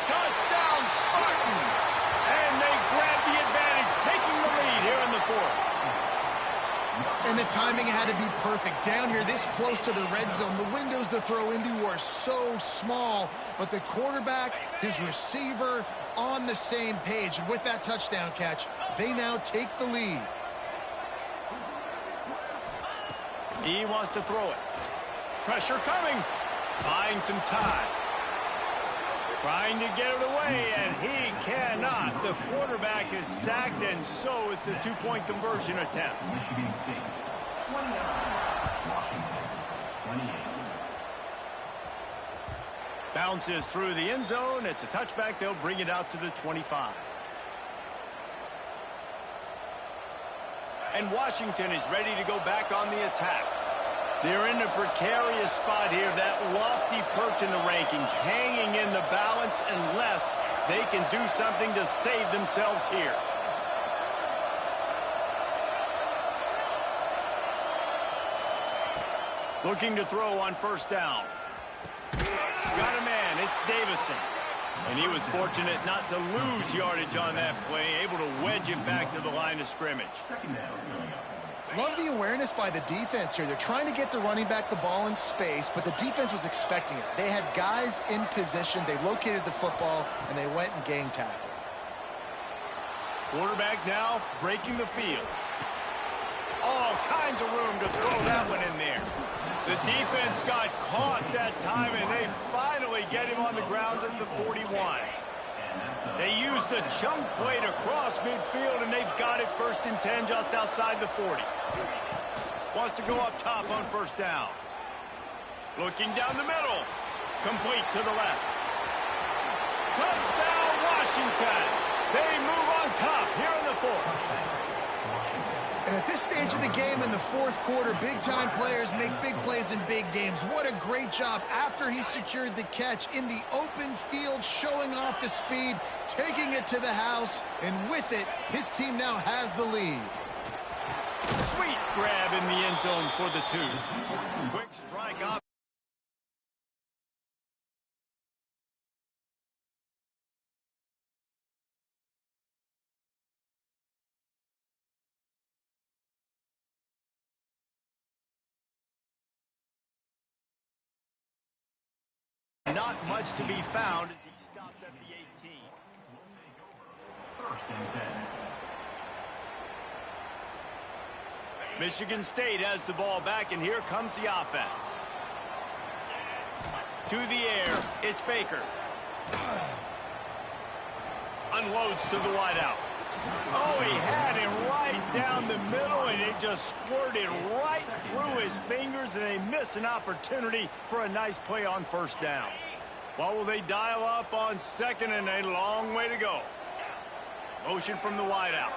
Touchdown, Spartans! And they grab the advantage, taking the lead here in the 4th. And the timing had to be perfect. Down here, this close to the red zone, the windows to throw into are so small, but the quarterback, his receiver, on the same page. And with that touchdown catch, they now take the lead. He wants to throw it. Pressure coming. Buying some time. Trying to get it away, and he cannot. The quarterback is sacked, and so it's a 2-point conversion attempt. Michigan State, 29. Washington, 28. Bounces through the end zone. It's a touchback. They'll bring it out to the 25. And Washington is ready to go back on the attack. They're in a precarious spot here, that lofty perch in the rankings, hanging in the balance unless they can do something to save themselves here. Looking to throw on 1st down. Got a man, it's Davison. And he was fortunate not to lose yardage on that play, able to wedge it back to the line of scrimmage. Love the awareness by the defense here. They're trying to get the running back the ball in space, but the defense was expecting it. They had guys in position. They located the football, and they went and gang tackled. Quarterback now breaking the field. All kinds of room to throw that one in there. The defense got caught that time, and they finally get him on the ground at the 41. They used the chunk play to cross midfield, and they've got it 1st and 10 just outside the 40. Wants to go up top on 1st down. Looking down the middle. Complete to the left. Touchdown, Washington. They move on top here in the 4th. And at this stage of the game in the 4th quarter, big-time players make big plays in big games. What a great job after he secured the catch in the open field, showing off the speed, taking it to the house, and with it, his team now has the lead. Sweet grab in the end zone for the 2. Quick strike off. not much to be found as he stopped at the 18. First and 10. Michigan State has the ball back, and here comes the offense. To the air, it's Baker. Unloads to the wideout. Oh, he had it right down the middle, and it just squirted right through his fingers, and they miss an opportunity for a nice play on first down. What will they dial up on second, and a long way to go. Motion from the wideout.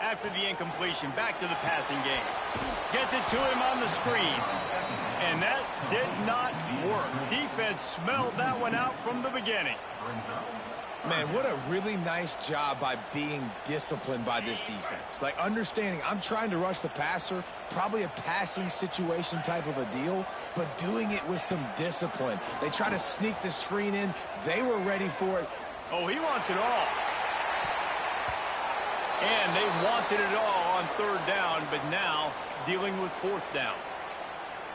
After the incompletion, back to the passing game. Gets it to him on the screen. And that did not work. Defense smelled that one out from the beginning. Man, what a really nice job by being disciplined by this defense. Like, understanding I'm trying to rush the passer, probably a passing situation type of a deal, but doing it with some discipline. They try to sneak the screen in. They were ready for it. Oh, he wants it all. And they wanted it all on third down, but now dealing with fourth down.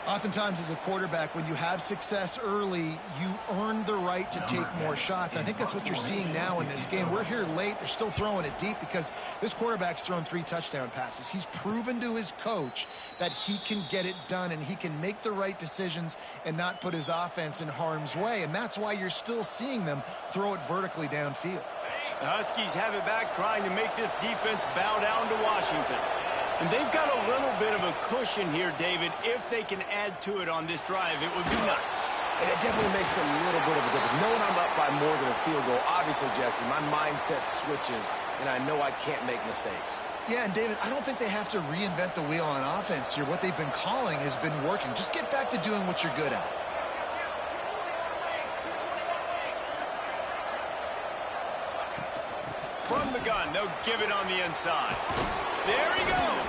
Oftentimes as a quarterback, when you have success early, you earn the right to take more shots. And I think that's what you're seeing now in this game. We're here late. They're still throwing it deep because this quarterback's thrown 3 touchdown passes. He's proven to his coach that he can get it done and he can make the right decisions and not put his offense in harm's way. And that's why you're still seeing them throw it vertically downfield. The Huskies have it back, trying to make this defense bow down to Washington. And they've got a little bit of a cushion here, David. If they can add to it on this drive, it would be nice. And it definitely makes a little bit of a difference. Knowing I'm up by more than a field goal, obviously, Jesse, my mindset switches, and I know I can't make mistakes. Yeah, and David, I don't think they have to reinvent the wheel on offense here. What they've been calling has been working. Just get back to doing what you're good at. From the gun, they'll give it on the inside. There he goes.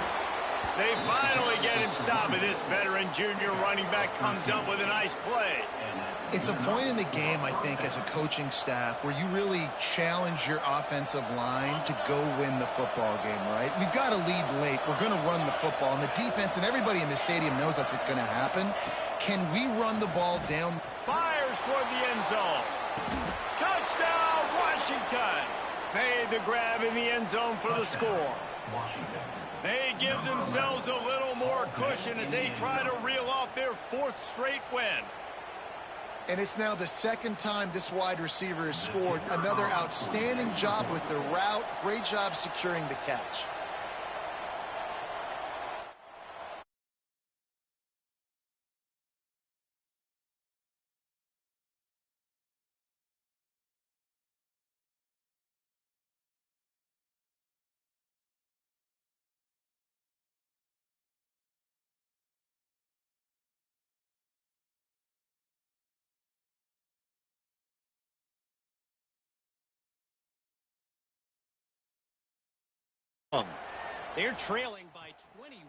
They finally get him stopped, and this veteran junior running back comes up with a nice play. It's a point in the game, I think, as a coaching staff where you really challenge your offensive line to go win the football game, right? We've got to lead late. We're going to run the football, and the defense and everybody in the stadium knows that's what's going to happen. Can we run the ball down? Fires toward the end zone. Touchdown, Washington. Made the grab in the end zone for the score. They give themselves a little more cushion as they try to reel off their 4th straight win. And it's now the 2nd time this wide receiver has scored. Another outstanding job with the route. Great job securing the catch. They're trailing by 21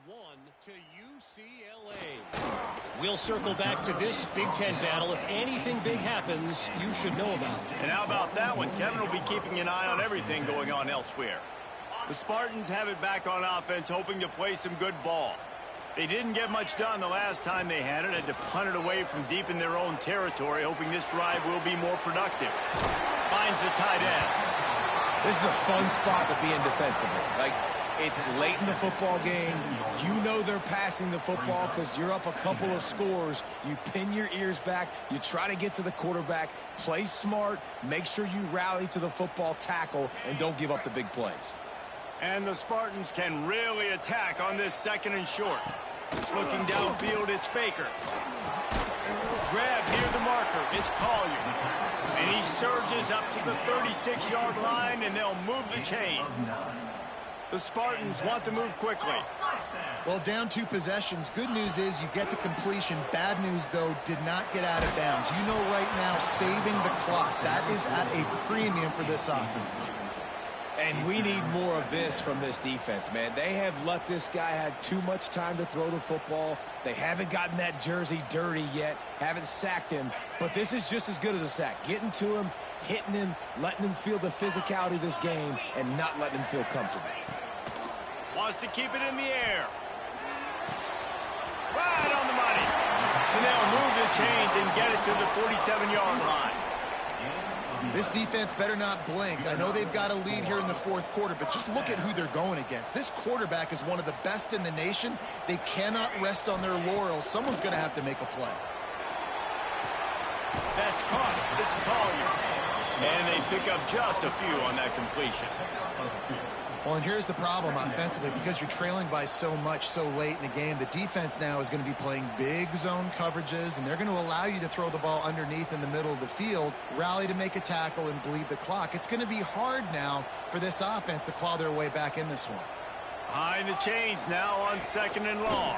to UCLA. We'll circle back to this Big Ten battle. If anything big happens, you should know about it. And how about that one? Kevin will be keeping an eye on everything going on elsewhere. The Spartans have it back on offense, hoping to play some good ball. They didn't get much done the last time they had it to punt it away from deep in their own territory, hoping this drive will be more productive. Finds the tight end. This is a fun spot to be in defensively. Like, it's late in the football game. You know they're passing the football because you're up a couple of scores. You pin your ears back. You try to get to the quarterback. Play smart. Make sure you rally to the football tackle and don't give up the big plays. And the Spartans can really attack on this 2nd and short. Looking downfield, it's Baker. Grab near the marker. It's Collier. And he surges up to the 36-yard line, and they'll move the chain. The Spartans want to move quickly. Well, down 2 possessions. Good news is you get the completion. Bad news, though, did not get out of bounds. You know right now, saving the clock. That is at a premium for this offense. And we need more of this from this defense, man. They have let this guy have too much time to throw the football. They haven't gotten that jersey dirty yet, haven't sacked him. But this is just as good as a sack. Getting to him, hitting him, letting him feel the physicality of this game, and not letting him feel comfortable. Wants to keep it in the air. Right on the money. And they'll move the chains and get it to the 47-yard line. This defense better not blink. I know they've got a lead here in the fourth quarter, but just look at who they're going against. This quarterback is one of the best in the nation. They cannot rest on their laurels. Someone's going to have to make a play. That's caught. It's Collier. And they pick up just a few on that completion. Well, and here's the problem offensively. Because you're trailing by so much so late in the game, the defense now is going to be playing big zone coverages, and they're going to allow you to throw the ball underneath in the middle of the field, rally to make a tackle, and bleed the clock. It's going to be hard now for this offense to claw their way back in this one. Behind the chains now on 2nd and long.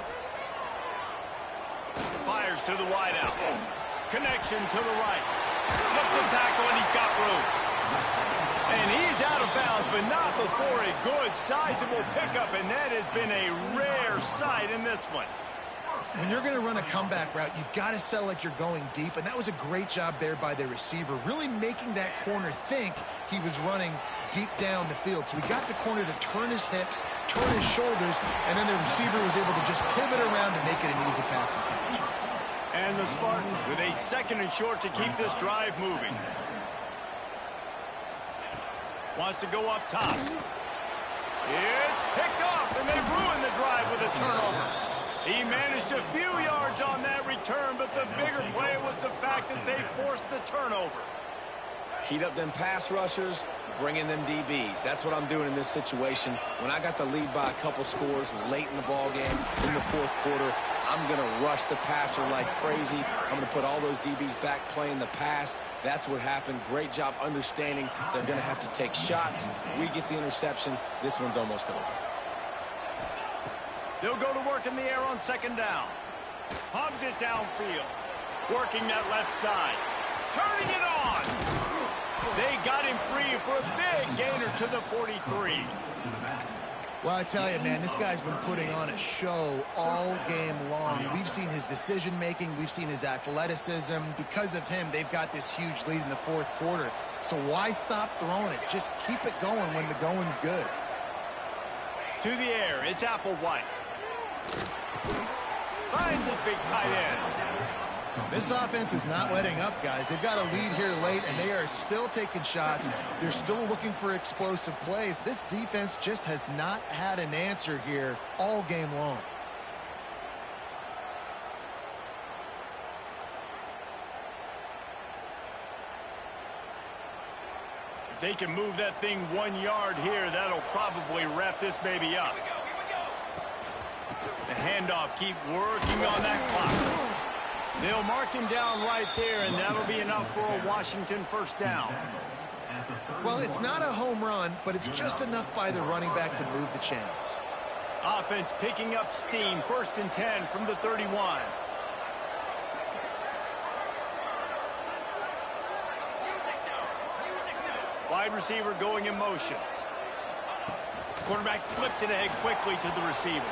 Fires to the wideout. Connection to the right. Slips a tackle, and he's got room. And he's out of bounds, but not before a good, sizable pickup, and that has been a rare sight in this one. When you're going to run a comeback route, you've got to sell like you're going deep, and that was a great job there by the receiver, really making that corner think he was running deep down the field. So we got the corner to turn his hips, turn his shoulders, and then the receiver was able to just pivot around and make it an easy passing catch. And the Spartans with a 2nd and short to keep this drive moving. Wants to go up top. It's picked off, and they ruined the drive with a turnover. He managed a few yards on that return, but the bigger play was the fact that they forced the turnover. Heat up them pass rushers, bring in them DBs. That's what I'm doing in this situation. When I got the lead by a couple scores late in the ball game, in the fourth quarter, I'm going to rush the passer like crazy. I'm going to put all those DBs back playing the pass. That's what happened. Great job understanding they're going to have to take shots. We get the interception. This one's almost over. They'll go to work in the air on 2nd down. Hubs it downfield. Working that left side. Turning it on. They got him free for a big gainer to the 43. Well, I tell you, man, this guy's been putting on a show all game long. We've seen his decision-making. We've seen his athleticism. Because of him, they've got this huge lead in the fourth quarter. So why stop throwing it? Just keep it going when the going's good. To the air, it's Applewhite. Finds his big tight end. This offense is not letting up, guys. They've got a lead here late, and they are still taking shots. They're still looking for explosive plays. This defense just has not had an answer here all game long. If they can move that thing 1 yard here, that'll probably wrap this baby up. The handoff, keep working on that clock. They'll mark him down right there, and that'll be enough for a Washington first down. Well, it's not a home run, but it's just enough by the running back to move the chains. Offense picking up steam. 1st and 10 from the 31. Wide receiver going in motion. Quarterback flips it ahead quickly to the receiver.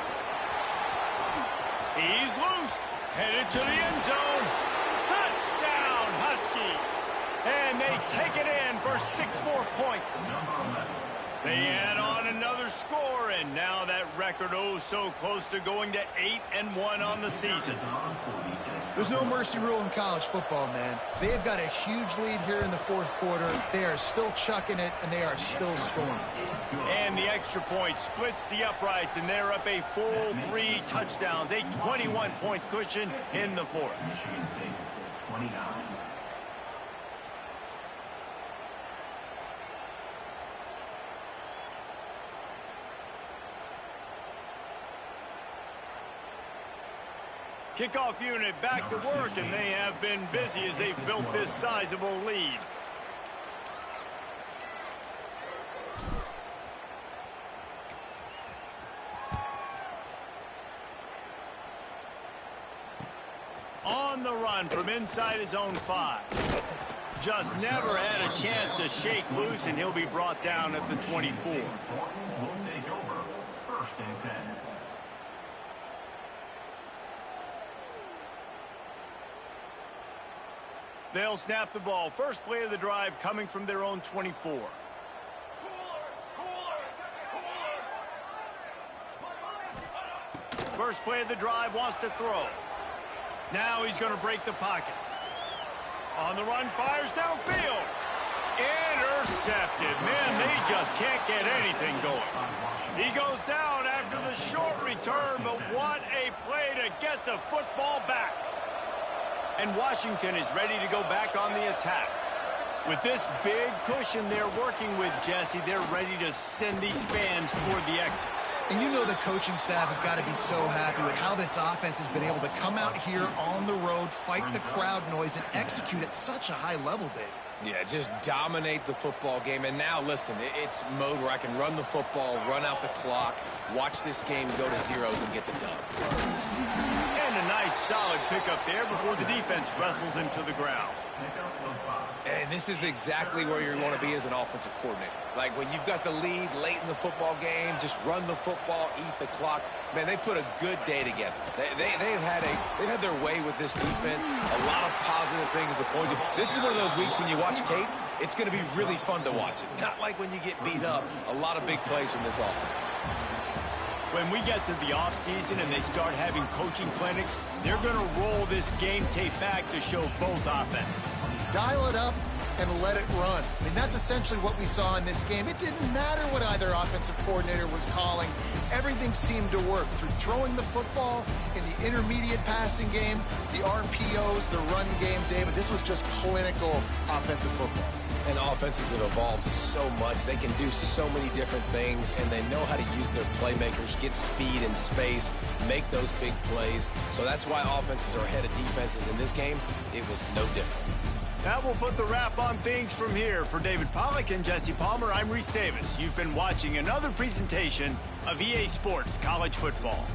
He's loose. Headed to the end zone. Touchdown, Huskies. And they take it in for 6 more points. They add on another score, and now that record so close to going to 8-1 on the season. There's no mercy rule in college football, man. They've got a huge lead here in the fourth quarter. They are still chucking it, and they are still scoring. And the extra point splits the uprights, and they're up a full 3 touchdowns, a 21-point cushion in the fourth. Michigan State, 29. Kickoff unit back to work, and they have been busy as they've built this sizable lead. On the run from inside his own 5. Just never had a chance to shake loose, and he'll be brought down at the 24. Spartans will take over. 1st and 10. They'll snap the ball. First play of the drive coming from their own 24. First play of the drive, wants to throw. Now he's going to break the pocket. On the run, fires downfield. Intercepted. Man, they just can't get anything going. He goes down after the short return, but what a play to get the football back. And Washington is ready to go back on the attack. With this big cushion they're working with, Jesse, they're ready to send these fans toward the exits. And you know the coaching staff has got to be so happy with how this offense has been able to come out here on the road, fight the crowd noise, and execute at such a high level, David. Yeah, just dominate the football game. And now, listen, it's mode where I can run the football, run out the clock, watch this game go to zeros and get the dub. And a nice solid pickup there before the defense wrestles him to the ground. And this is exactly where you want to be as an offensive coordinator. Like when you've got the lead late in the football game, just run the football, eat the clock. Man, they put a good day together. They've had their way with this defense. A lot of positive things to point to. This is one of those weeks when you watch tape, it's going to be really fun to watch it. Not like when you get beat up. A lot of big plays from this offense. When we get to the offseason and they start having coaching clinics, they're going to roll this game tape back to show both offenses. Dial it up and let it run. I mean, that's essentially what we saw in this game. It didn't matter what either offensive coordinator was calling. Everything seemed to work through throwing the football in the intermediate passing game, the RPOs, the run game, David. This was just clinical offensive football. And offenses have evolved so much. They can do so many different things, and they know how to use their playmakers, get speed and space, make those big plays. So that's why offenses are ahead of defenses in this game. It was no different. That will put the wrap on things from here. For David Pollack and Jesse Palmer, I'm Reese Davis. You've been watching another presentation of EA Sports College Football.